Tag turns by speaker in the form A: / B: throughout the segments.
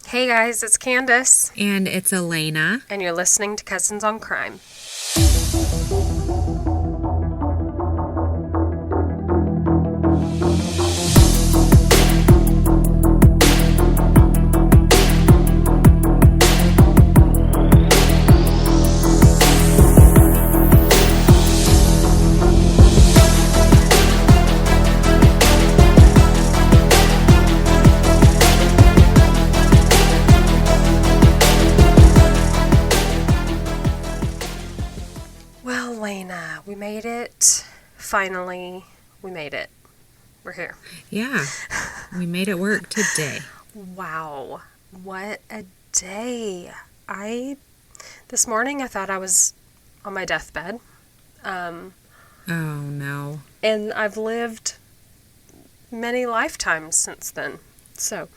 A: Hey guys, it's Candace.
B: And it's Elena.
A: And you're listening to Cousins on Crime. We made it. Finally, we made it. We're here.
B: Yeah, we made it work today.
A: Wow, what a day. This morning I thought I was on my deathbed.
B: Oh, no.
A: And I've lived many lifetimes since then. So,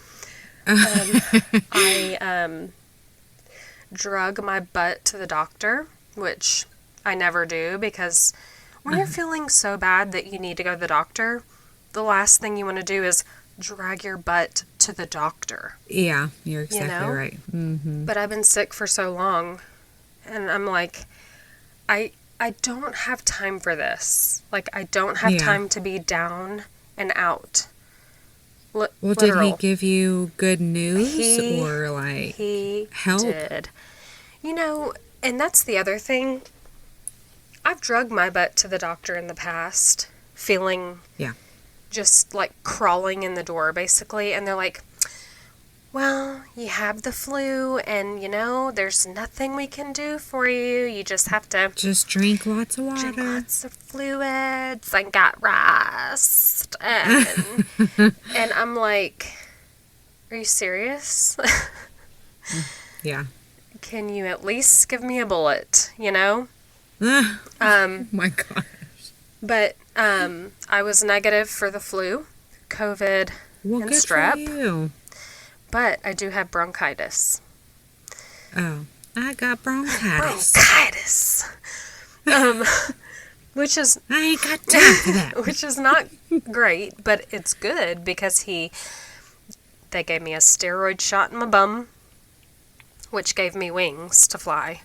A: I drug my butt to the doctor, which I never do, because when you're feeling so bad that you need to go to the doctor, the last thing you want to do is drag your butt to the doctor.
B: Yeah, you're exactly right. Mm-hmm.
A: But I've been sick for so long, and I'm like, I don't have time for this. Like, I don't have time to be down and out.
B: Well, literal. Did he give you good news or, like, help?
A: He did. You know, and that's the other thing. I've drugged my butt to the doctor in the past, feeling just like crawling in the door, basically. And they're like, well, you have the flu, and, there's nothing we can do for you. You just have to...
B: just drink lots of water.
A: Drink lots of fluids and get rest. And, and I'm like, are you serious?
B: Yeah.
A: Can you at least give me a bullet,
B: Oh my gosh.
A: But I was negative for the flu, COVID, and
B: good
A: strep.
B: For you.
A: But I do have bronchitis.
B: Oh, I got bronchitis.
A: Which is...
B: I ain't got time for that.
A: Which is not great, but it's good because they gave me a steroid shot in my bum, which gave me wings to fly.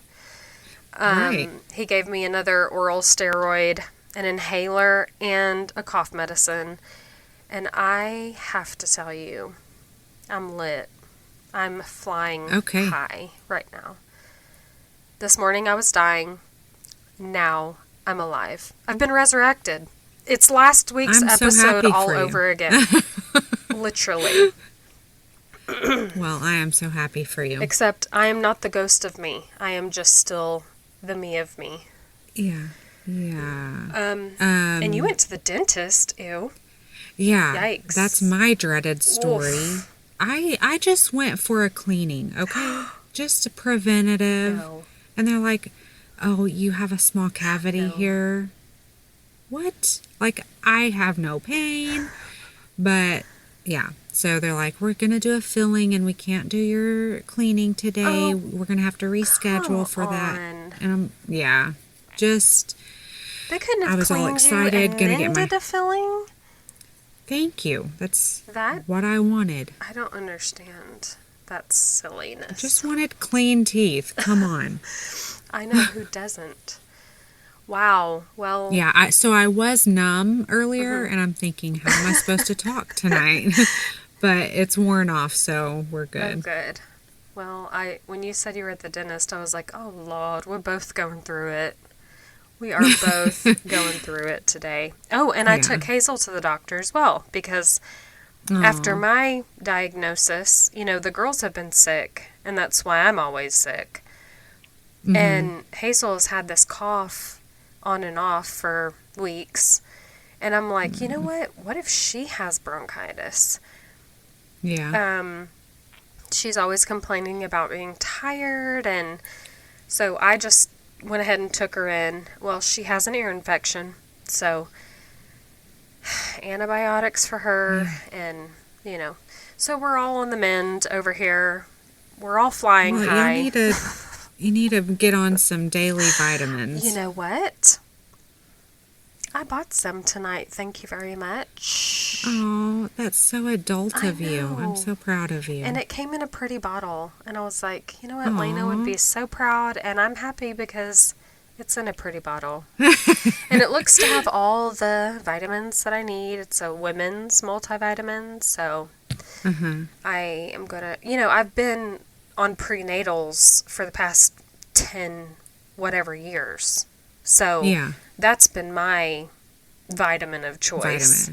B: Right.
A: He gave me another oral steroid, an inhaler, and a cough medicine. And I have to tell you, I'm lit. I'm flying high right now. This morning I was dying. Now I'm alive. I've been resurrected. It's last week's episode all over again. Literally.
B: Well, I am so happy for you.
A: Except I am not the ghost of me. I am just still the me of me.
B: Yeah. Yeah.
A: And you went to the dentist, ew.
B: Yeah.
A: Yikes.
B: That's my dreaded story.
A: Oof.
B: I just went for a cleaning, okay? Just a preventative.
A: No.
B: And they're like, oh, you have a small cavity here. What? Like, I have no pain. But, yeah. So they're like, we're going to do a filling and we can't do your cleaning today. We're going to have to reschedule for that. And just...
A: They couldn't have
B: I was all excited,
A: gonna get a filling?
B: Thank you. That's what I wanted.
A: I don't understand. That's silliness.
B: I just wanted clean teeth. Come on.
A: I know, who doesn't? Wow. Well...
B: Yeah, so I was numb earlier, and I'm thinking, how am I supposed to talk tonight? But it's worn off, so we're good.
A: Oh, good. Well, when you said you were at the dentist, I was like, oh, Lord, we're both going through it. We are both going through it today. Oh, and I took Hazel to the doctor as well, because after my diagnosis, the girls have been sick, and that's why I'm always sick. Mm-hmm. And Hazel has had this cough on and off for weeks. And I'm like, you know what? What if she has bronchitis?
B: Yeah.
A: She's always complaining about being tired, and so I just went ahead and took her in. Well, she has an ear infection, so antibiotics for her, and, so we're all on the mend over here. We're all flying high.
B: You need to get on some daily vitamins.
A: You know what? I bought some tonight. Thank you very much.
B: Oh, that's so adult
A: I
B: of you. I'm
A: know.
B: so proud of you.
A: And it came in a pretty bottle. And I was like, you know what?
B: Aw.
A: Lena would be so proud. And I'm happy because it's in a pretty bottle. And it looks to have all the vitamins that I need. It's a women's multivitamin. So I am going to, I've been on prenatals for the past 10 whatever years. So
B: Yeah.
A: that's been my vitamin of choice.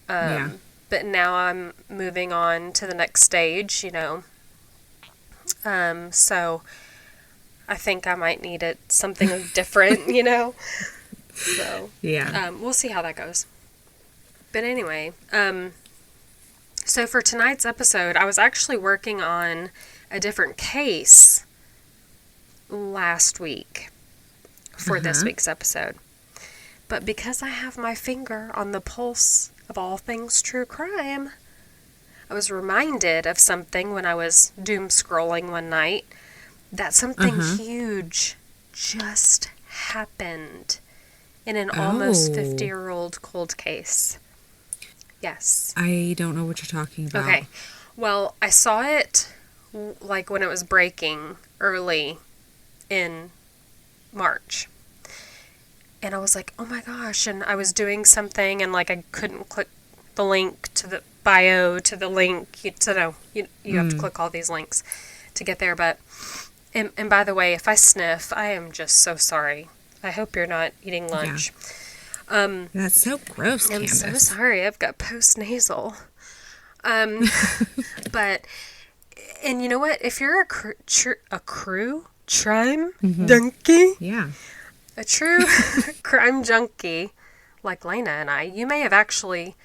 B: Yeah.
A: But now I'm moving on to the next stage, so I think I might need something different, So
B: Yeah.
A: we'll see how that goes. But anyway, so for tonight's episode, I was actually working on a different case last week for this week's episode. But because I have my finger on the pulse of all things true crime, I was reminded of something when I was doom scrolling one night, that something huge just happened in an almost 50-year-old cold case. Yes.
B: I don't know what you're talking about.
A: Okay. Well, I saw it like when it was breaking early in March. And I was like, oh my gosh. And I was doing something and like I couldn't click the link to the bio to the link. You have to click all these links to get there. But, and by the way, if I sniff, I am just so sorry. I hope you're not eating lunch.
B: Yeah. That's so gross,
A: I'm
B: Candace.
A: so sorry. I've got post-nasal. But, and you know what? If you're a crime junkie,
B: Yeah.
A: a true crime junkie like Lena and I, you may have actually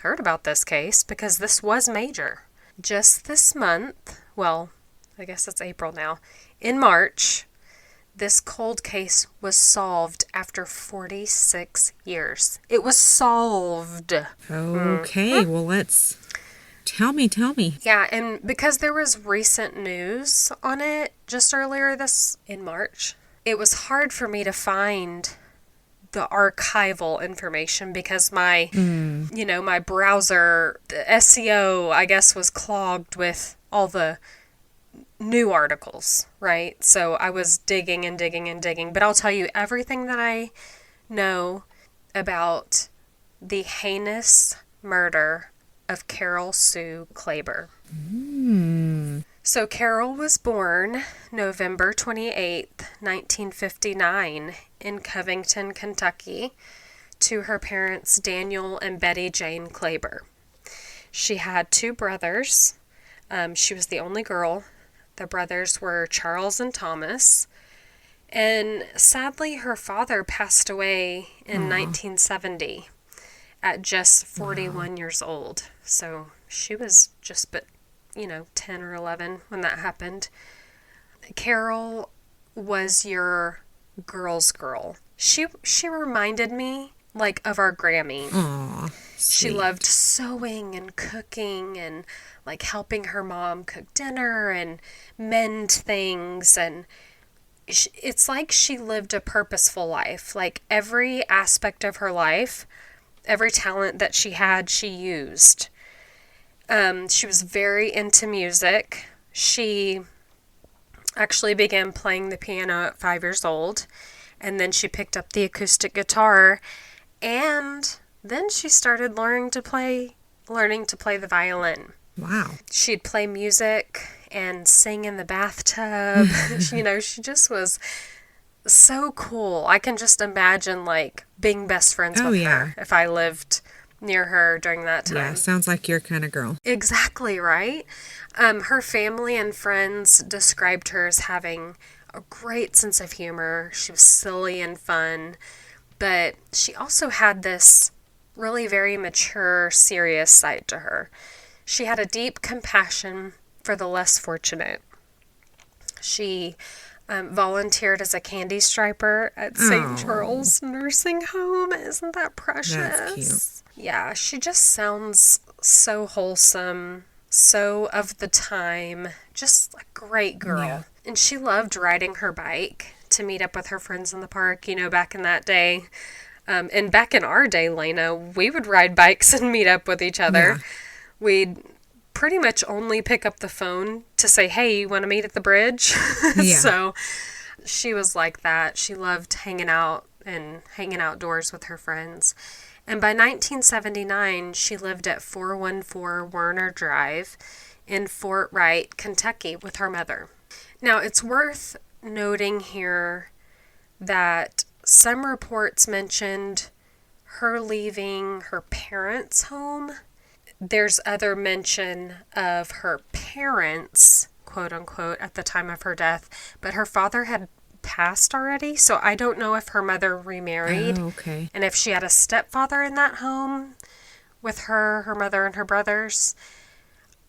A: heard about this case because this was major. Just this month, well, I guess it's April now, in March, this cold case was solved after 46 years. It was solved.
B: Okay, well, tell me.
A: Yeah, and because there was recent news on it just earlier in March, it was hard for me to find the archival information because my, my browser, the SEO, I guess, was clogged with all the new articles, right? So I was digging and digging and digging. But I'll tell you everything that I know about the heinous murder of Carol Sue Klaber. So Carol was born November 28th, 1959 in Covington, Kentucky, to her parents Daniel and Betty Jane Klaber. She had 2 brothers. She was the only girl. The brothers were Charles and Thomas. And sadly, her father passed away in 1970 at just 41 years old. So she was just 10 or 11 when that happened. Carol was your girl's girl. She reminded me like of our Grammy.
B: Aw,
A: She
B: sweet.
A: loved sewing and cooking and like helping her mom cook dinner and mend things, and it's like she lived a purposeful life. Like every aspect of her life, every talent that she had, she used. She was very into music. She actually began playing the piano at 5 years old, and then she picked up the acoustic guitar, and then she started learning to play the violin.
B: Wow.
A: She'd play music and sing in the bathtub. She just was so cool. I can just imagine like being best friends with her if I lived near her during that time.
B: Yeah, sounds like your kind of girl.
A: Exactly, right? Her family and friends described her as having a great sense of humor. She was silly and fun, but she also had this really very mature, serious side to her. She had a deep compassion for the less fortunate. She volunteered as a candy striper at St. Charles Nursing Home. Isn't that precious?
B: That's cute.
A: Yeah, she just sounds so wholesome, so of the time, just a great girl.
B: Yeah.
A: And she loved riding her bike to meet up with her friends in the park, back in that day. And back in our day, Lena, we would ride bikes and meet up with each other.
B: Yeah.
A: We'd pretty much only pick up the phone to say, hey, you want to meet at the bridge?
B: Yeah.
A: So she was like that. She loved hanging out and hanging outdoors with her friends. And by 1979, she lived at 414 Werner Drive in Fort Wright, Kentucky, with her mother. Now, it's worth noting here that some reports mentioned her leaving her parents' home. There's other mention of her parents, quote unquote, at the time of her death, but her father had passed already, so I don't know if her mother remarried.
B: Oh, okay.
A: And if she had a stepfather in that home with her mother, and her brothers.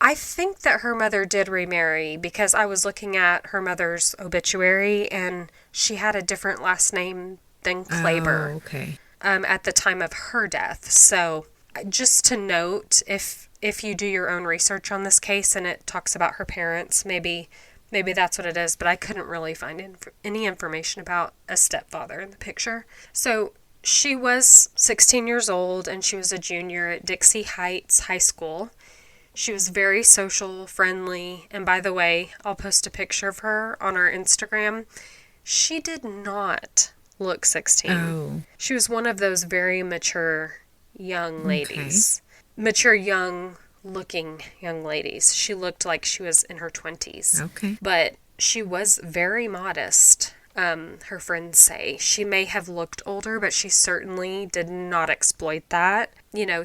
A: I think that her mother did remarry because I was looking at her mother's obituary and she had a different last name than Klaber.
B: Oh, okay.
A: At the time of her death. So just to note, if you do your own research on this case and it talks about her parents, maybe that's what it is, but I couldn't really find any information about a stepfather in the picture. So she was 16 years old and she was a junior at Dixie Heights High School. She was very social, friendly, and by the way, I'll post a picture of her on our Instagram. She did not look 16.
B: Oh.
A: She was one of those very mature young ladies. Okay. Mature young-looking young ladies. She looked like she was in her 20s.
B: Okay.
A: But she was very modest. Her friends say she may have looked older, but she certainly did not exploit that.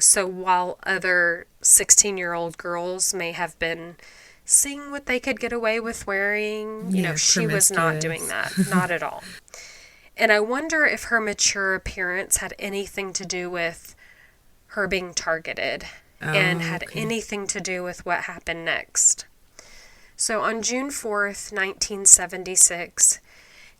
A: So while other 16-year-old girls may have been seeing what they could get away with wearing, she was not doing that. Not at all. And I wonder if her mature appearance had anything to do with her being targeted and had anything to do with what happened next. So on June 4th, 1976,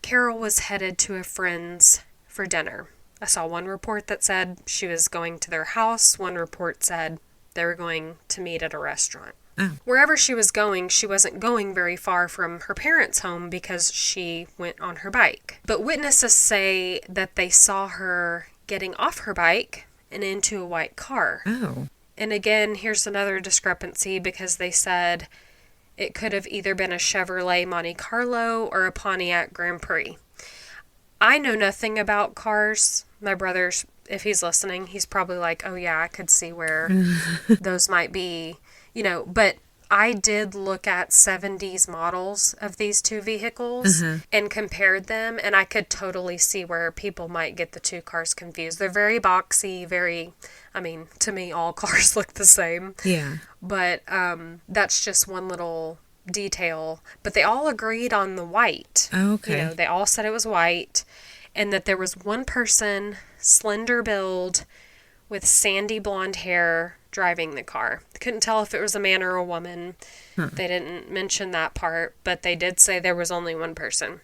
A: Carol was headed to a friend's for dinner. I saw one report that said she was going to their house. One report said they were going to meet at a restaurant.
B: Oh.
A: Wherever she was going, she wasn't going very far from her parents' home because she went on her bike. But witnesses say that they saw her getting off her bike and into a white car.
B: Oh.
A: And again, here's another discrepancy because they said it could have either been a Chevrolet Monte Carlo or a Pontiac Grand Prix. I know nothing about cars. My brother's, if he's listening, he's probably like, oh yeah, I could see where those might be, but I did look at 70s models of these two vehicles and compared them, and I could totally see where people might get the two cars confused. They're very boxy, to me, all cars look the same.
B: Yeah.
A: But that's just one little detail. But they all agreed on the white.
B: Okay.
A: They all said it was white, and that there was one person, slender build, with sandy blonde hair, driving the car. Couldn't tell if it was a man or a woman. They didn't mention that part, but they did say there was only one person.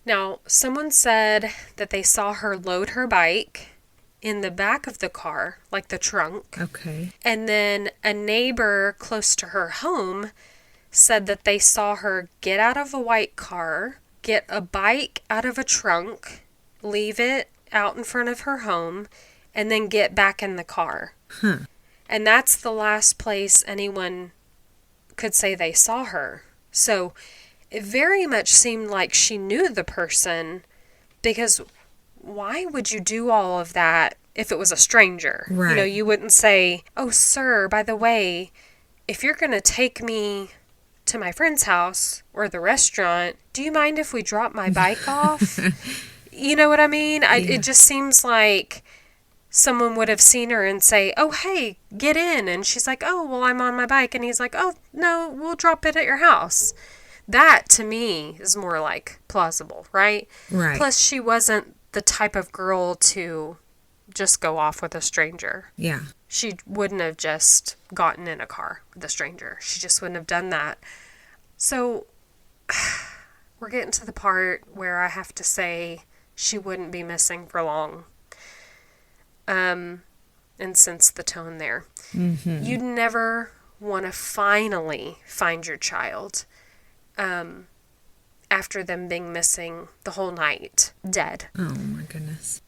A: Now, someone said that they saw her load her bike in the back of the car, like the trunk.
B: Okay.
A: And then a neighbor close to her home said that they saw her get out of a white car, get a bike out of a trunk, leave it out in front of her home, and then get back in the car. And that's the last place anyone could say they saw her. So it very much seemed like she knew the person, because why would you do all of that if it was a stranger?
B: Right.
A: You wouldn't say, oh, sir, by the way, if you're going to take me to my friend's house or the restaurant, do you mind if we drop my bike off? You know what I mean? It just seems like someone would have seen her and say, oh, hey, get in. And she's like, oh, well, I'm on my bike. And he's like, oh, no, we'll drop it at your house. That, to me, is more like plausible, right?
B: Right.
A: Plus, she wasn't the type of girl to just go off with a stranger.
B: Yeah.
A: She wouldn't have just gotten in a car with a stranger. She just wouldn't have done that. So, we're getting to the part where I have to say she wouldn't be missing for long. And sense the tone there. You'd never want to finally find your child after them being missing the whole night, dead.
B: Oh, my goodness.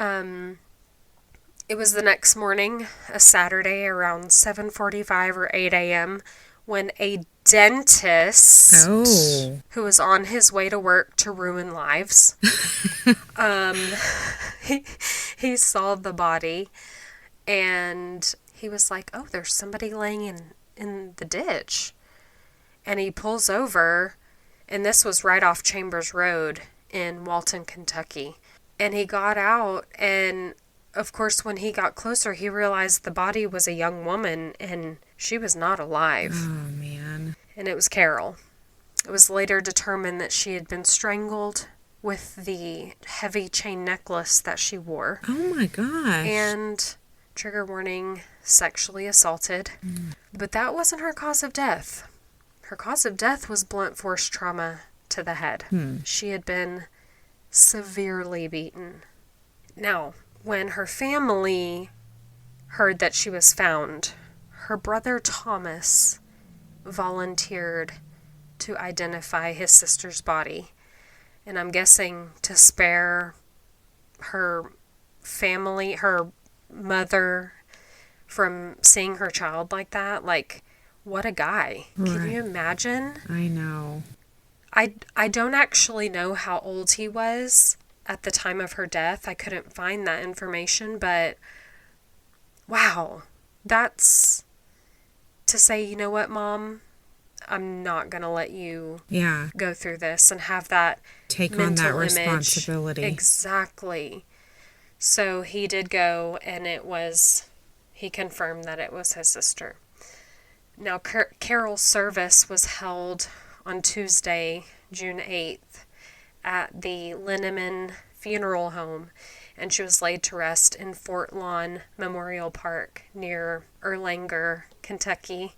A: It was the next morning, a Saturday, around 7:45 or 8 a.m., when a dentist who was on his way to work to ruin lives, he saw the body, and he was like, oh, there's somebody laying in the ditch. And he pulls over, and this was right off Chambers Road in Walton, Kentucky. And he got out, and of course, when he got closer, he realized the body was a young woman, and she was not alive.
B: Oh, man.
A: And it was Carol. It was later determined that she had been strangled with the heavy chain necklace that she wore.
B: Oh, my gosh.
A: And, trigger warning, sexually assaulted. But that wasn't her cause of death. Her cause of death was blunt force trauma to the head. She had been severely beaten. Now, when her family heard that she was found, her brother Thomas volunteered to identify his sister's body. And I'm guessing to spare her family, her mother, from seeing her child like that. Like, what a guy. Right. Can you imagine?
B: I know.
A: I don't actually know how old he was at the time of her death. I couldn't find that information, but wow. That's to say, you know what, Mom? I'm not going to let you go through this and have that
B: take on that responsibility.
A: Exactly. So he did go, and he confirmed that it was his sister. Now, Carol's service was held on Tuesday, June 8th, at the Linneman Funeral Home, and she was laid to rest in Fort Lawn Memorial Park near Erlanger, Kentucky.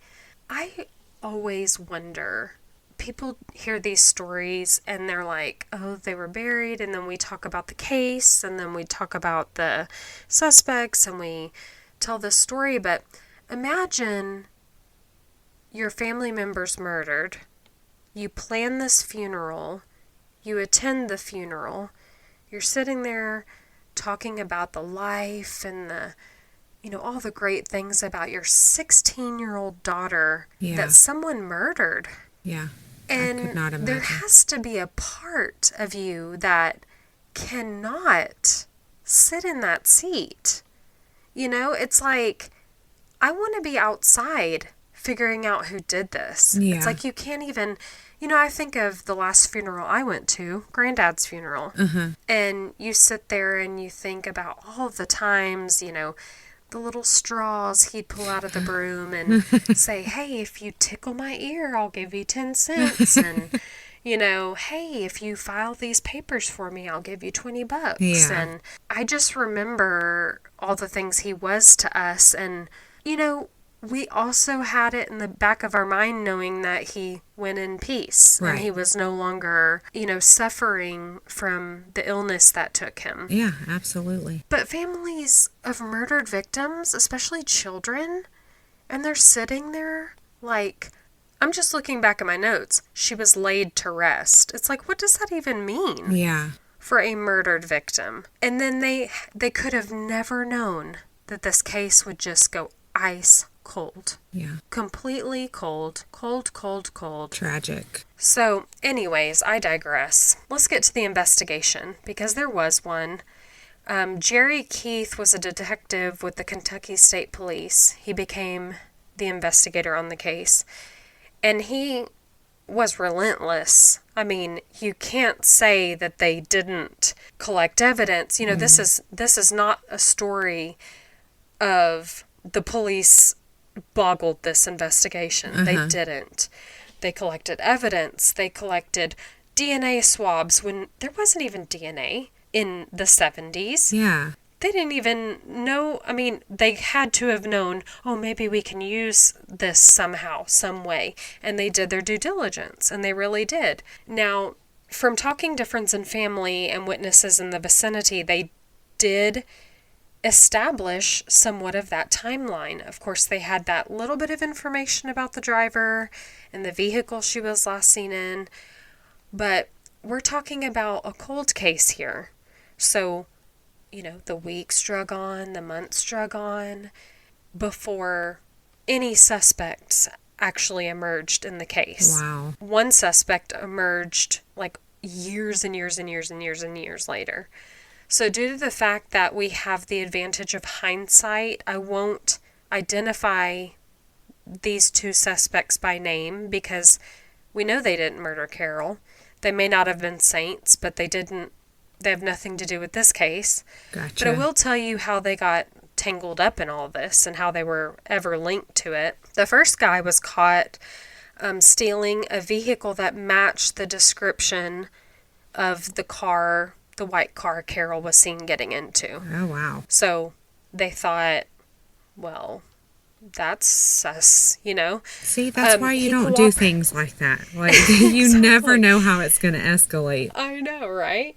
A: I always wonder, people hear these stories and they're like, oh, they were buried, and then we talk about the case, and then we talk about the suspects, and we tell this story, but imagine your family member's murdered. You plan this funeral. You attend the funeral. You're sitting there talking about the life and all the great things about your 16-year-old daughter that someone murdered.
B: Yeah.
A: And
B: I could not imagine.
A: There has to be a part of you that cannot sit in that seat. It's like, I want to be outside figuring out who did this. Yeah. It's like you can't even, I think of the last funeral I went to, Granddad's funeral, and you sit there and you think about all the times, the little straws he'd pull out of the broom and say, hey, if you tickle my ear, I'll give you 10 cents. And, hey, if you file these papers for me, I'll give you $20. Yeah. And I just remember all the things he was to us. And, we also had it in the back of our mind knowing that he went in peace. Right. And he was no longer, suffering from the illness that took him.
B: Yeah, absolutely.
A: But families of murdered victims, especially children, and they're sitting there like, I'm just looking back at my notes. She was laid to rest. It's like, what does that even mean?
B: Yeah.
A: For a murdered victim. And then they could have never known that this case would just go ice cold.
B: Yeah.
A: Completely cold. Cold.
B: Tragic.
A: So, anyways, I digress. Let's get to the investigation, because there was one. Jerry Keith was a detective with the Kentucky State Police. He became the investigator on the case. And he was relentless. I mean, you can't say that they didn't collect evidence. This is not a story of the police boggled this investigation. They didn't. They collected evidence. They collected DNA swabs when there wasn't even DNA in the 70s.
B: Yeah.
A: They didn't even know. I mean, they had to have known, oh, maybe we can use this somehow, some way. And they did their due diligence, and they really did. Now, from talking to friends and family and witnesses in the vicinity, they did establish somewhat of that timeline. Of course, they had that little bit of information about the driver and the vehicle she was last seen in, but we're talking about a cold case here. So, the weeks drug on, the months drug on before any suspects actually emerged in the case.
B: Wow.
A: One suspect emerged like years and years and years and years and years later. So due to the fact that we have the advantage of hindsight, I won't identify these two suspects by name because we know they didn't murder Carol. They may not have been saints, but they have nothing to do with this case.
B: Gotcha.
A: But I will tell you how they got tangled up in all this and how they were ever linked to it. The first guy was caught stealing a vehicle that matched the description of the white car Carol was seen getting into.
B: Oh, wow.
A: So they thought, well, that's sus,
B: See, that's why you don't do things like that. Like, you
A: Exactly.
B: never know how it's going to escalate.
A: I know, right?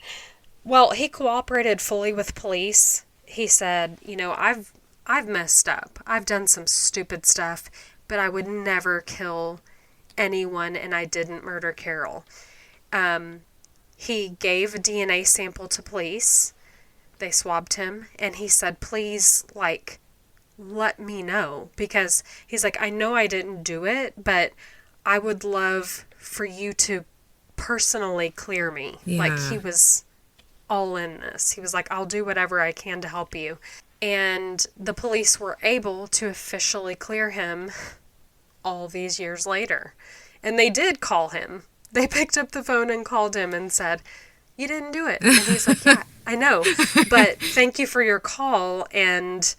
A: Well, he cooperated fully with police. He said, I've messed up. I've done some stupid stuff, but I would never kill anyone, and I didn't murder Carol. He gave a DNA sample to police. They swabbed him, and he said, please, let me know. Because he's like, I know I didn't do it, but I would love for you to personally clear me.
B: Yeah.
A: Like, he was all in this. He was like, I'll do whatever I can to help you. And the police were able to officially clear him all these years later. And they did call him. They picked up the phone and called him and said, you didn't do it. And he's like, yeah, I know, but thank you for your call. And,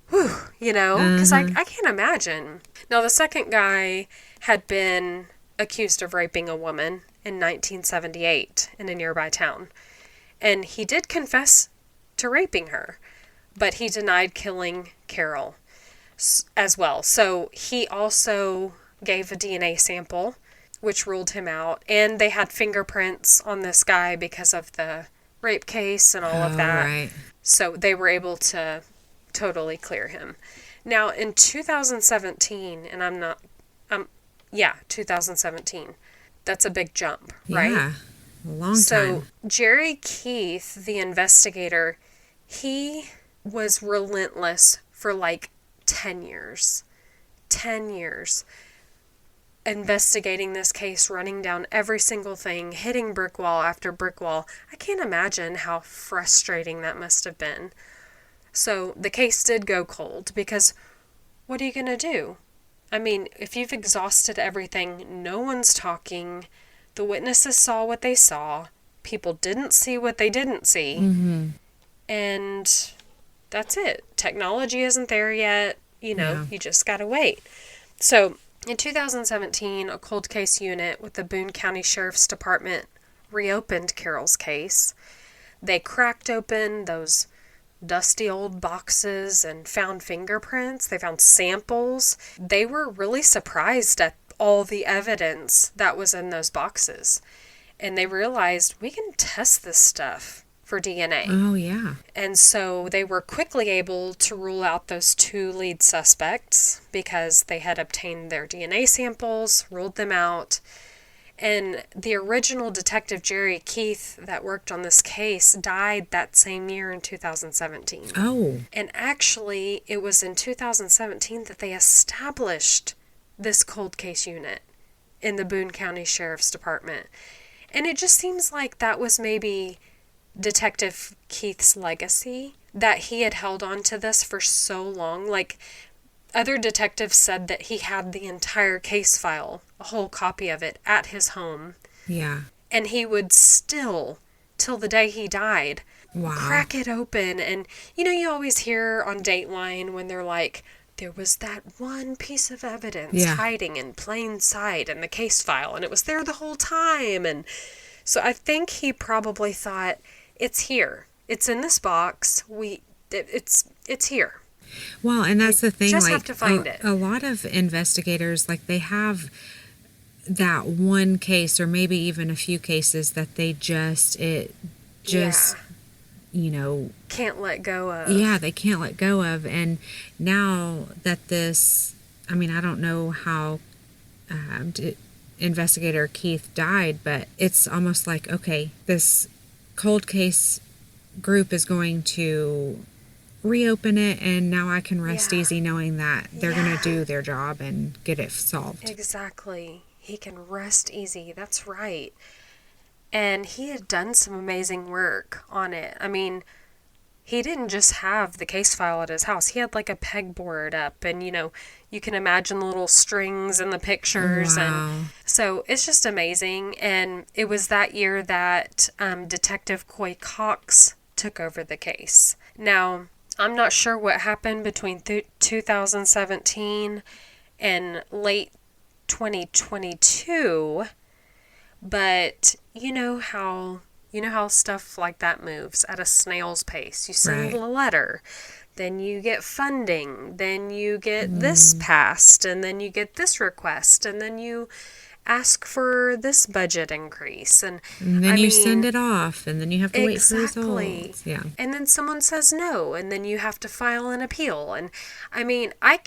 A: because I can't imagine. Now, the second guy had been accused of raping a woman in 1978 in a nearby town. And he did confess to raping her, but he denied killing Carol as well. So he also gave a DNA sample, which ruled him out. And they had fingerprints on this guy because of the rape case and all of that.
B: Right.
A: So they were able to totally clear him. Now, in 2017, and 2017, that's a big jump, right?
B: Yeah, a long time.
A: So Jerry Keith, the investigator, he was relentless for 10 years. 10 years. Investigating this case, running down every single thing, hitting brick wall after brick wall. I can't imagine how frustrating that must have been. So the case did go cold because what are you going to do? I mean, if you've exhausted everything, no one's talking, the witnesses saw what they saw, people didn't see what they didn't see, and that's it. Technology isn't there yet, you just gotta wait. So, in 2017, a cold case unit with the Boone County Sheriff's Department reopened Carol's case. They cracked open those dusty old boxes and found fingerprints. They found samples. They were really surprised at all the evidence that was in those boxes. And they realized we can test this stuff for DNA.
B: Oh, yeah.
A: And so they were quickly able to rule out those two lead suspects because they had obtained their DNA samples, ruled them out. And the original detective, Jerry Keith, that worked on this case, died that same year in 2017.
B: Oh.
A: And actually, it was in 2017 that they established this cold case unit in the Boone County Sheriff's Department. And it just seems like that was maybe Detective Keith's legacy, that he had held on to this for so long. Other detectives said that he had the entire case file, a whole copy of it, at his home.
B: Yeah.
A: And he would still, till the day he died, crack it open. And, you always hear on Dateline when they're like, there was that one piece of evidence hiding in plain sight in the case file, and it was there the whole time. And so I think he probably thought, it's here. It's in this box. It's here.
B: Well, and that's the thing.
A: Just have to find it.
B: A lot of investigators, they have that one case, or maybe even a few cases that they
A: can't let go of.
B: Yeah, they can't let go of. And now that this, I don't know how investigator Keith died, but it's almost like, okay, this cold case group is going to reopen it, and now I can rest
A: Yeah.
B: easy knowing that they're
A: Yeah.
B: going to do their job and get it solved.
A: Exactly. He can rest easy. That's right. And he had done some amazing work on it. I mean, he didn't just have the case file at his house. He had like a pegboard up, and you can imagine the little strings and the pictures.
B: Wow.
A: And so it's just amazing. And it was that year that Detective Coy Cox took over the case. Now, I'm not sure what happened between 2017 and late 2022, but you know how stuff like that moves at a snail's pace. You send
B: Right.
A: a letter, then you get funding, then you get this passed, and then you get this request, and then you ask for this budget increase. And
B: then you send it off, and then you have to wait for
A: exactly.
B: results. Yeah.
A: And then someone says no, and then you have to file an appeal. And I mean, I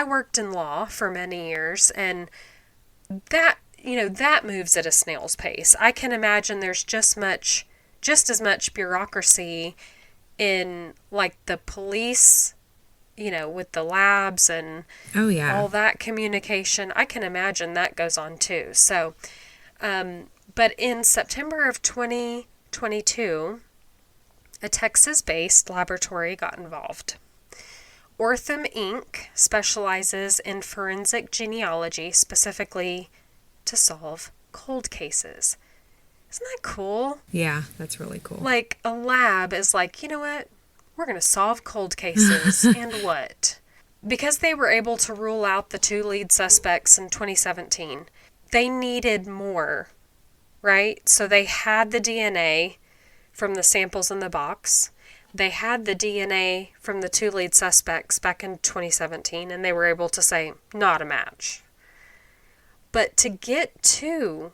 A: worked in law for many years, and that moves at a snail's pace. I can imagine there's just as much bureaucracy in like the police, with the labs and
B: Oh, yeah.
A: all that communication. I can imagine that goes on too. So, but in September of 2022, a Texas-based laboratory got involved. Ortham Inc. specializes in forensic genealogy, specifically to solve cold cases. Isn't that cool?
B: Yeah, that's really cool.
A: Like, a lab is like, you know what? We're going to solve cold cases. And what? Because they were able to rule out the 2 lead suspects in 2017, they needed more, right? So they had the DNA from the samples in the box. They had the DNA from the 2 lead suspects back in 2017, and they were able to say, not a match. But to get to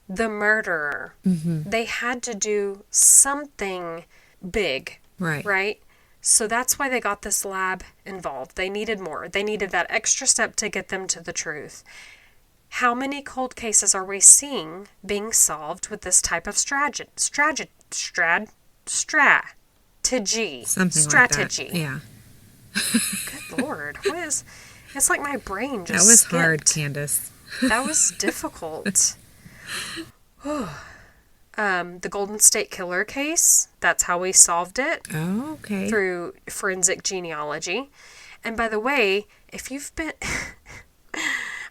A: the murderer, they had to do something big,
B: Right.
A: right? So that's why they got this lab involved. They needed more. They needed that extra step to get them to the truth. How many cold cases are we seeing being solved with this type of strategy?
B: Something
A: Strategy.
B: like that. Yeah.
A: Good Lord. It's like my brain just
B: That was
A: skipped.
B: hard, Candace.
A: That was difficult. The Golden State Killer case, that's how we solved it.
B: Oh, okay.
A: Through forensic genealogy. And by the way, if you've been...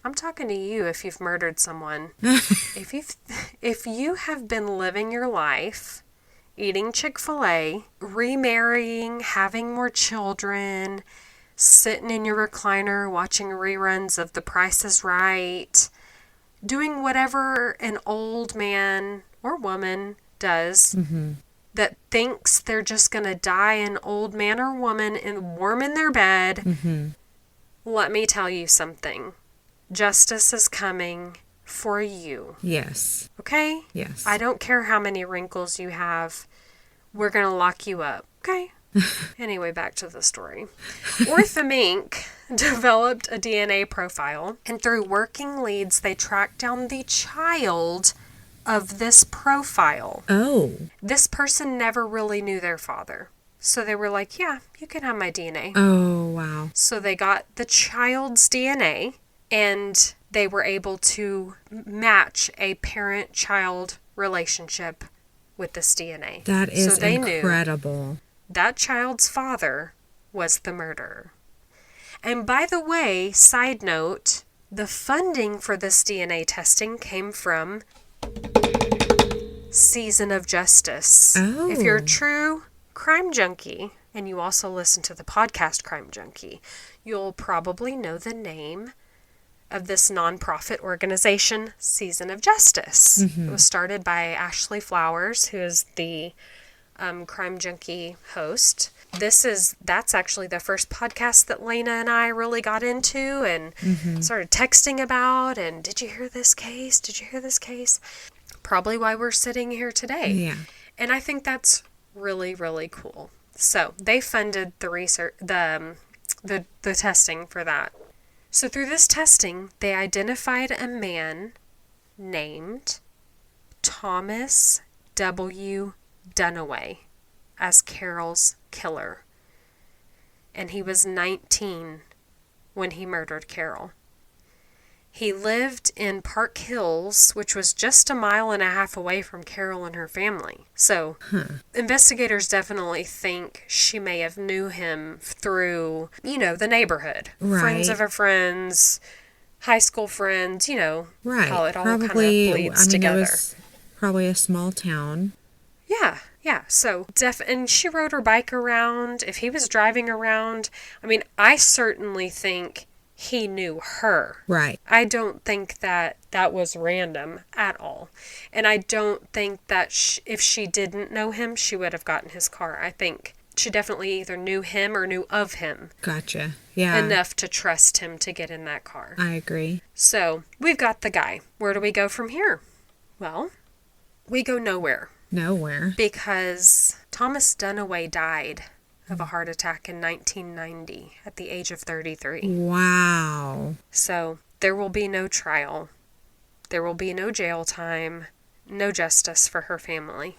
A: I'm talking to you if you've murdered someone. If you have been living your life, eating Chick-fil-A, remarrying, having more children, sitting in your recliner watching reruns of The Price is Right, doing whatever an old man or woman does that thinks they're just going to die an old man or woman and warm in their bed, let me tell you something. Justice is coming for you.
B: Yes.
A: Okay?
B: Yes.
A: I don't care how many wrinkles you have. We're going to lock you up. Okay? Anyway, back to the story. Ortham Inc. developed a DNA profile, and through working leads, they tracked down the child of this profile.
B: Oh.
A: This person never really knew their father. So they were like, yeah, you can have my DNA.
B: Oh, wow.
A: So they got the child's DNA, and they were able to match a parent-child relationship with this DNA.
B: That is
A: so they
B: incredible.
A: Knew that child's father was the murderer. And by the way, side note, the funding for this DNA testing came from Season of Justice.
B: Oh.
A: If you're a true crime junkie, and you also listen to the podcast Crime Junkie, you'll probably know the name of this nonprofit organization, Season of Justice. It was started by Ashley Flowers, who is the Crime Junkie host. That's actually the first podcast that Lena and I really got into and started texting about. And did you hear this case? Did you hear this case? Probably why we're sitting here today.
B: Yeah.
A: And I think that's really, really cool. So they funded the research, the testing for that. So through this testing, they identified a man named Thomas W. Dunaway as Carol's killer. And he was 19 when he murdered Carol. He lived in Park Hills, which was just a mile and a half away from Carol and her family. So, investigators definitely think she may have knew him through, the neighborhood.
B: Right.
A: Friends of her friends, high school friends,
B: Right.
A: how it all
B: probably,
A: kind of bleeds together.
B: It was probably a small town.
A: Yeah. So, and she rode her bike around. If he was driving around, I certainly think he knew her.
B: Right.
A: I don't think that was random at all. And I don't think that if she didn't know him, she would have gotten his car. I think she definitely either knew him or knew of him.
B: Gotcha. Yeah.
A: Enough to trust him to get in that car.
B: I agree.
A: So, we've got the guy. Where do we go from here? Well, we go nowhere.
B: Nowhere.
A: Because Thomas Dunaway died of a heart attack in 1990 at the age of 33.
B: Wow.
A: So there will be no trial. There will be no jail time. No justice for her family.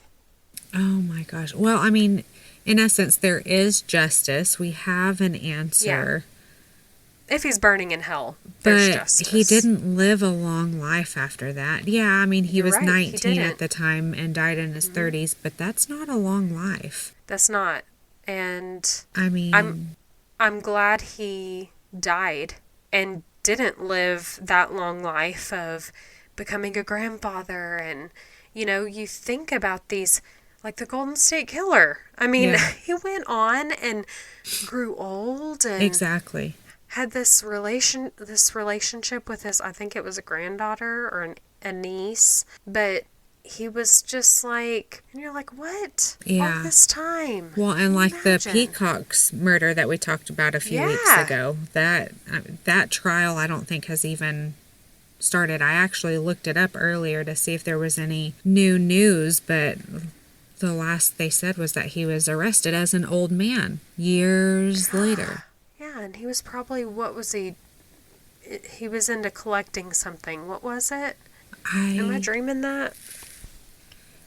B: Oh my gosh. Well, in essence, there is justice. We have an answer.
A: Yeah. If he's burning in hell, there's
B: but
A: justice.
B: He didn't live a long life after that. Yeah, he was
A: right,
B: 19 at the time and died in his 30s, but that's not a long life.
A: That's not. And I'm glad he died and didn't live that long life of becoming a grandfather. And, you think about these, like the Golden State Killer. He went on and grew old and
B: exactly
A: had this relationship with his, I think it was a granddaughter or a niece, but he was just like, and you're like, what?
B: Yeah.
A: All this time.
B: Well, and like the Peacock's murder that we talked about a few weeks ago, that trial I don't think has even started. I actually looked it up earlier to see if there was any new news, but the last they said was that he was arrested as an old man years later.
A: Yeah, and he was probably, what was he? He was into collecting something. What was it? Am I dreaming that?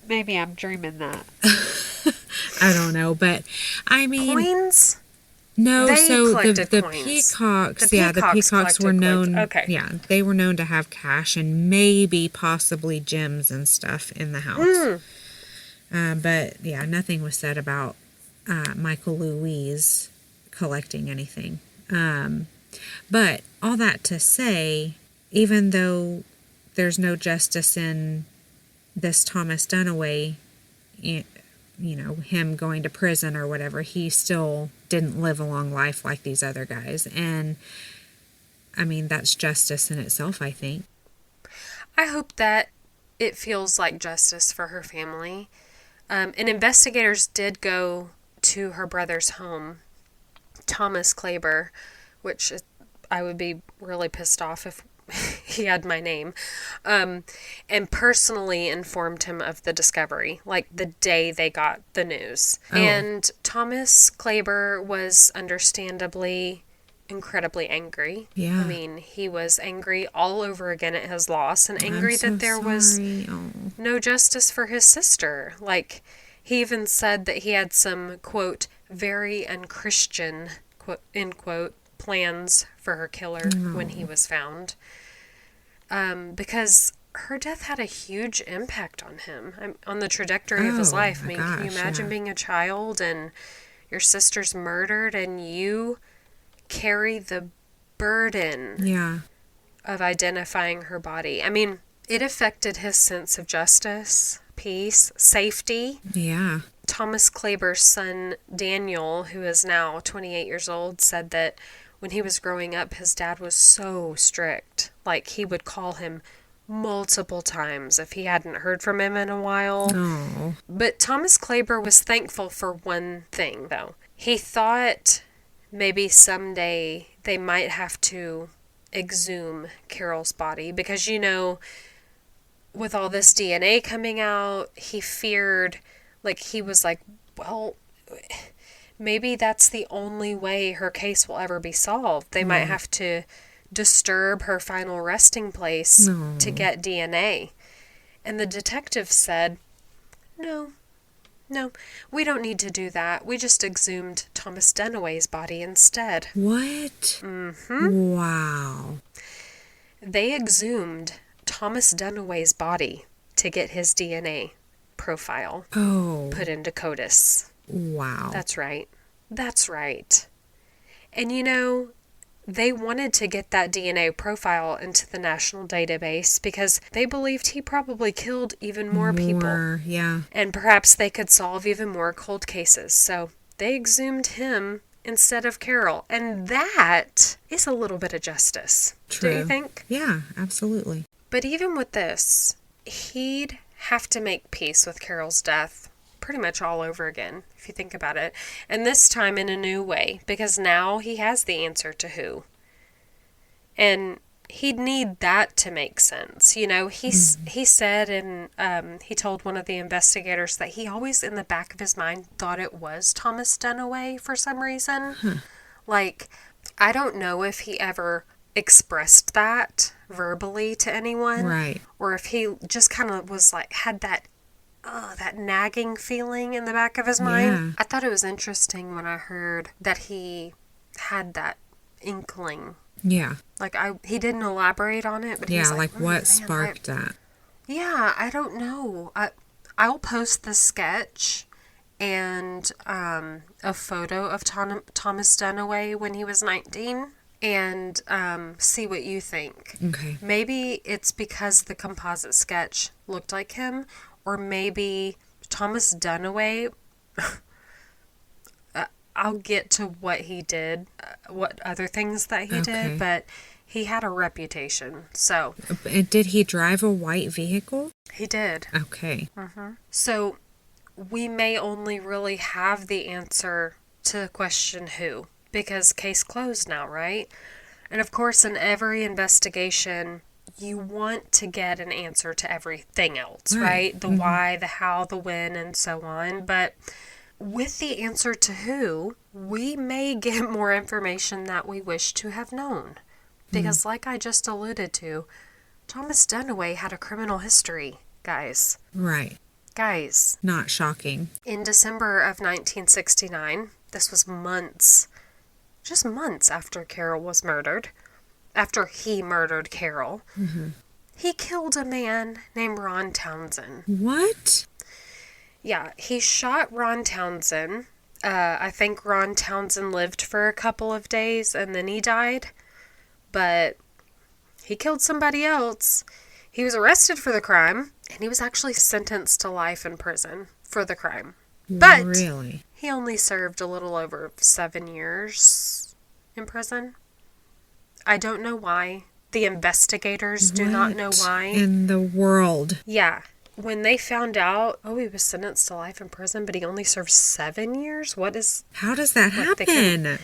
A: Maybe I'm dreaming that.
B: I don't know, but
A: coins?
B: No,
A: they
B: so the
A: coins.
B: Peacocks, the Peacocks were known,
A: okay.
B: Yeah, they were known to have cash and maybe possibly gems and stuff in the house. But yeah, nothing was said about Michael Louise collecting anything. But all that to say, even though there's no justice in this Thomas Dunaway, him going to prison or whatever, he still didn't live a long life like these other guys. And, that's justice in itself, I think.
A: I hope that it feels like justice for her family. And investigators did go to her brother's home, Thomas Klaber, which I would be really pissed off if he had my name, and personally informed him of the discovery, like the day they got the news. Oh. And Thomas Klaber was understandably incredibly angry.
B: Yeah.
A: He was angry all over again at his loss and angry that there was no justice for his sister. Like, he even said that he had some, quote, very unchristian, quote, end quote, plans for her killer when he was found. Because her death had a huge impact on him, on the trajectory of his life. Can you imagine being a child and your sister's murdered and you carry the burden of identifying her body? It affected his sense of justice, peace, safety.
B: Yeah.
A: Thomas Klaber's son, Daniel, who is now 28 years old, said that when he was growing up, his dad was so strict. Like, he would call him multiple times if he hadn't heard from him in a while.
B: Oh.
A: But Thomas Klaber was thankful for one thing, though. He thought maybe someday they might have to exhume Carol's body because, with all this DNA coming out, he feared, he was like, well, maybe that's the only way her case will ever be solved. They might have to disturb her final resting place to get DNA. And the detective said, no, No, we don't need to do that. We just exhumed Thomas Dunaway's body instead.
B: What?
A: Mm-hmm.
B: Wow.
A: They exhumed Thomas Dunaway's body to get his DNA profile put into CODIS.
B: Wow.
A: That's right. That's right. And you know, they wanted to get that DNA profile into the national database because they believed he probably killed even more people.
B: Yeah.
A: And perhaps they could solve even more cold cases. So they exhumed him instead of Carol. And that is a little bit of justice.
B: True.
A: Do you think?
B: Yeah, absolutely.
A: But even with this, he'd have to make peace with Carol's death pretty much all over again, if you think about it. And this time in a new way, because now he has the answer to who. And he'd need that to make sense. You know, he said, and he told one of the investigators that he always in the back of his mind thought it was Thomas Dunaway for some reason. Like, I don't know if he ever expressed that verbally to anyone.
B: Right.
A: Or if he just kind of was like, had that nagging feeling in the back of his mind.
B: Yeah.
A: I thought it was interesting when I heard that he had that inkling.
B: Yeah.
A: Like, he didn't elaborate on it, but he was like,
B: what sparked that?
A: Yeah, I don't know. I'll post the sketch and a photo of Thomas Dunaway when he was 19 and see what you think.
B: Okay.
A: Maybe it's because the composite sketch looked like him, or maybe Thomas Dunaway... I'll get to what he did, what other things that he did, but he had a reputation, so...
B: Did he drive a white vehicle?
A: He did.
B: Okay.
A: Mm-hmm. So, we may only really have the answer to the question who, because case closed now, right? And of course, in every investigation, you want to get an answer to everything else, right? The why, the how, the when, and so on, but... with the answer to who, we may get more information that we wish to have known. Because like I just alluded to, Thomas Dunaway had a criminal history, guys.
B: Right.
A: Guys.
B: Not shocking.
A: In December of 1969, this was just months after Carol was murdered, after he murdered Carol, he killed a man named Ron Townsend.
B: What?
A: Yeah, he shot Ron Townsend. I think Ron Townsend lived for a couple of days and then he died. But he killed somebody else. He was arrested for the crime and he was actually sentenced to life in prison for the crime. But
B: really?
A: He only served a little over 7 years in prison. I don't know why. The investigators do not know why.
B: In the world?
A: Yeah. When they found out, he was sentenced to life in prison, but he only served 7 years?
B: How does that happen?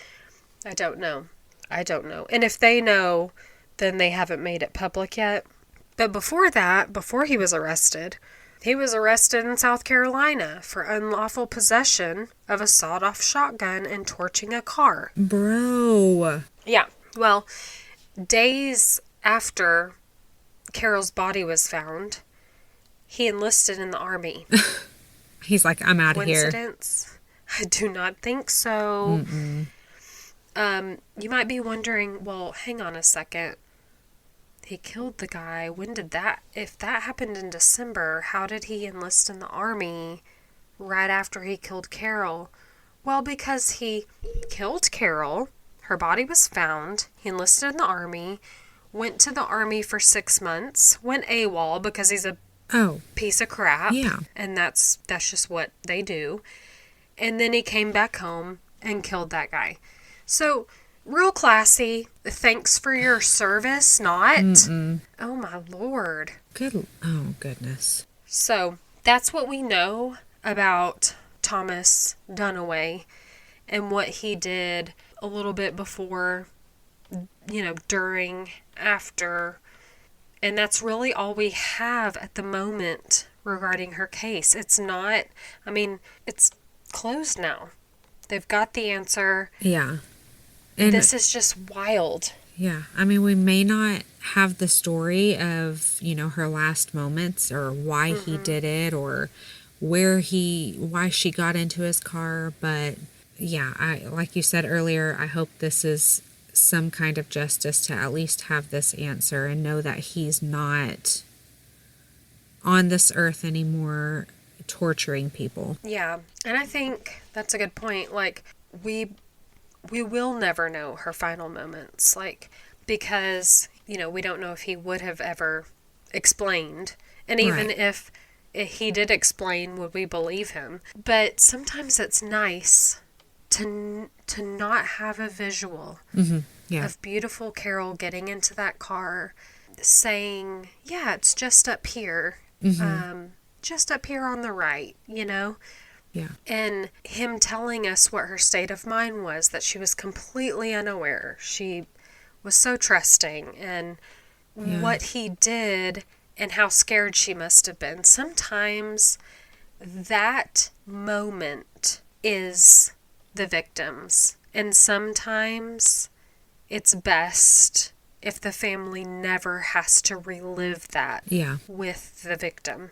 A: I don't know. And if they know, then they haven't made it public yet. But before that, before he was arrested in South Carolina for unlawful possession of a sawed-off shotgun and torching a car.
B: Bro.
A: Yeah. Well, days after Carol's body was found, he enlisted in the Army.
B: He's like, I'm out of here.
A: Coincidence? I do not think so. You might be wondering, well, hang on a second. He killed the guy. When did that... If that happened in December, how did he enlist in the Army right after he killed Carol? Well, because he killed Carol, her body was found, he enlisted in the Army, went to the Army for 6 months, went AWOL because he's a piece of crap.
B: Yeah.
A: And that's just what they do. And then he came back home and killed that guy. So, real classy. Thanks for your service, not. Oh, my Lord.
B: Oh, goodness.
A: So, that's what we know about Thomas Dunaway and what he did a little bit before, during, after. And that's really all we have at the moment regarding her case. It's not, it's closed now. They've got the answer.
B: Yeah. And
A: this is just wild.
B: Yeah. We may not have the story of, her last moments or why he did it or why she got into his car. But yeah, like you said earlier, I hope this is some kind of justice to at least have this answer and know that he's not on this earth anymore torturing people.
A: Yeah, and I think that's a good point. Like, we will never know her final moments, like, because, we don't know if he would have ever explained. And even if he did explain, would we believe him? But sometimes it's nice to not have a visual of beautiful Carol getting into that car, saying, yeah, it's just up here. Just up here on the right, Yeah. And him telling us what her state of mind was, that she was completely unaware. She was so trusting, and what he did and how scared she must have been. Sometimes that moment is the victim's, and sometimes it's best if the family never has to relive that with the victim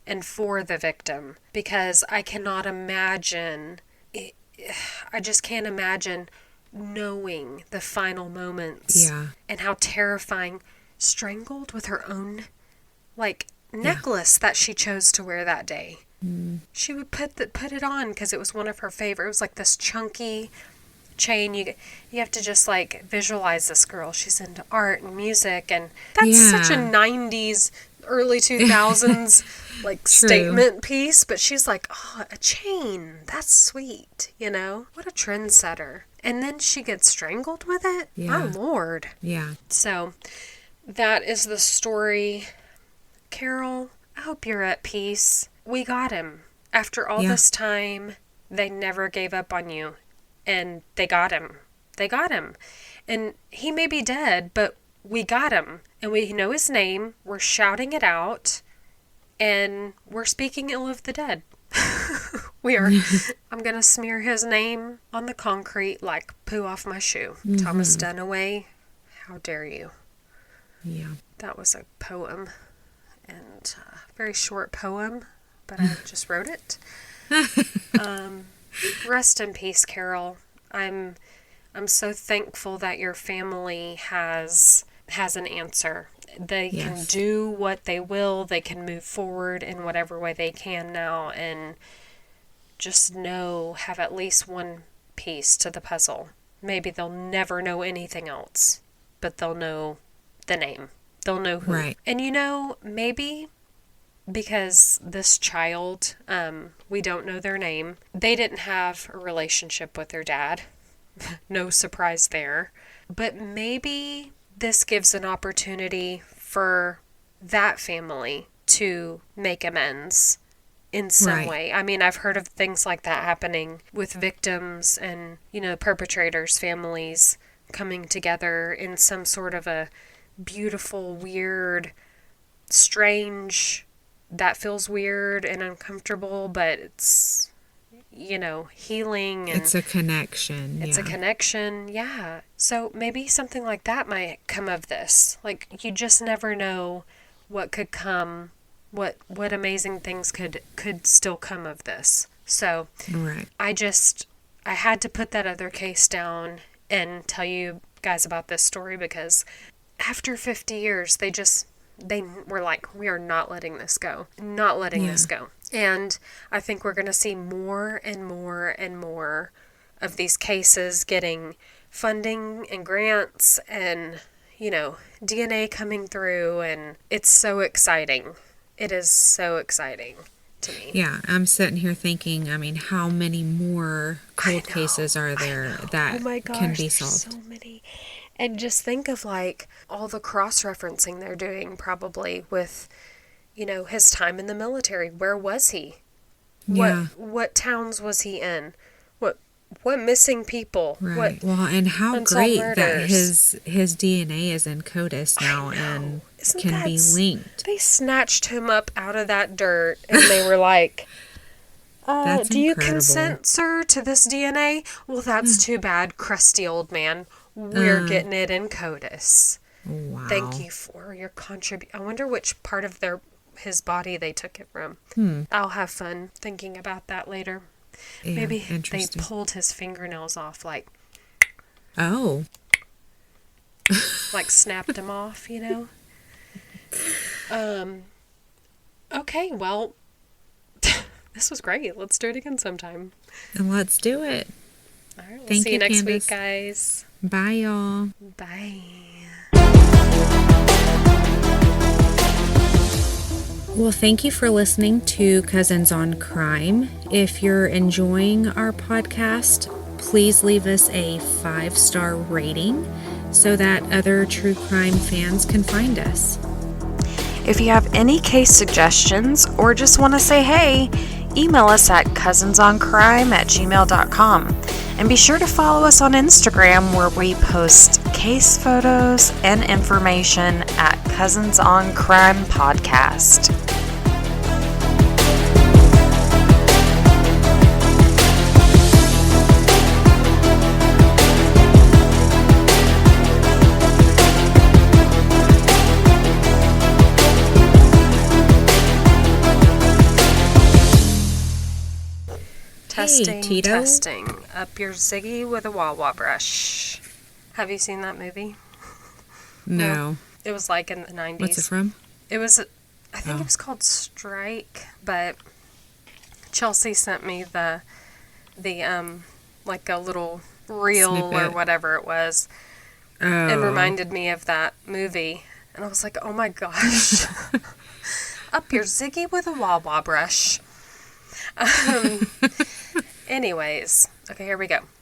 A: and for the victim, because I cannot imagine, I just can't imagine knowing the final moments and how terrifying, strangled with her own, necklace that she chose to wear that day. She would put it on because it was one of her favorite. It was like this chunky chain. You have to just visualize this girl. She's into art and music, and that's such a 90s, early 2000s statement piece. But she's like, oh, a chain, that's sweet, what a trendsetter. And then she gets strangled with it. My lord. So that is the story. Carol, I hope you're at peace. We got him. After all this time, they never gave up on you. And they got him. They got him. And he may be dead, but we got him. And we know his name. We're shouting it out. And we're speaking ill of the dead. We are. I'm going to smear his name on the concrete like poo off my shoe. Thomas Dunaway, how dare you?
B: Yeah.
A: That was a poem. And a very short poem, but I just wrote it. Rest in peace, Carol. I'm so thankful that your family has an answer. They can do what they will. They can move forward in whatever way they can now, and just have at least one piece to the puzzle. Maybe they'll never know anything else, but they'll know the name. They'll know who.
B: Right.
A: And maybe because this child, we don't know their name, they didn't have a relationship with their dad. No surprise there. But maybe this gives an opportunity for that family to make amends in some way. I mean, I've heard of things like that happening with victims and, perpetrators' families coming together in some sort of a beautiful, weird, strange, that feels weird and uncomfortable, but it's, healing. And
B: it's a connection.
A: It's a connection, yeah. So maybe something like that might come of this. You just never know what could come, what amazing things could still come of this. So I had to put that other case down and tell you guys about this story, because after 50 years, they were like, we are not letting this go. Not letting this go. And I think we're going to see more and more and more of these cases getting funding and grants and, DNA coming through. And it's so exciting. It is so exciting to me.
B: Yeah, I'm sitting here thinking, how many more cold cases are there that can be solved?
A: So many. And just think of all the cross-referencing they're doing probably with, his time in the military. Where was he?
B: Yeah.
A: What towns was he in? What missing people?
B: Right. And how great that his DNA is in CODIS now and can be linked.
A: They snatched him up out of that dirt and they were like,
B: that's
A: do you
B: incredible.
A: consent, sir, to this DNA? Well, that's too bad, crusty old man. We're getting it in CODIS.
B: Wow.
A: Thank you for your contribution. I wonder which part of their his body they took it from. I'll have fun thinking about that later.
B: Yeah,
A: Maybe they
B: interesting.
A: pulled his fingernails off, like
B: Oh.
A: snapped them off, Okay, well, this was great. Let's do it again sometime.
B: And let's do it.
A: All right, we'll
B: Thank
A: see you
B: you,
A: next
B: Candace.
A: week, guys.
B: Bye, y'all.
A: Bye.
B: Well, thank you for listening to Cousins on Crime. If you're enjoying our podcast, please leave us a 5-star rating so that other true crime fans can find us.
C: If you have any case suggestions or just want to say hey, email us at cousinsoncrime@gmail.com. And be sure to follow us on Instagram, where we post case photos and information at Cousins on Crime Podcast.
A: Testing,
B: Tito.
A: testing. Up your Ziggy with a wah-wah brush. Have you seen that movie?
B: No.
A: It was like in the 90s.
B: What's it from?
A: It was, I think it was called Strike, but Chelsea sent me the like a little reel or
B: Snippet.
A: whatever it was,
B: Oh.
A: and reminded me of that movie. And I was like, oh my gosh. Up your Ziggy with a wah-wah brush. Anyways, okay, here we go.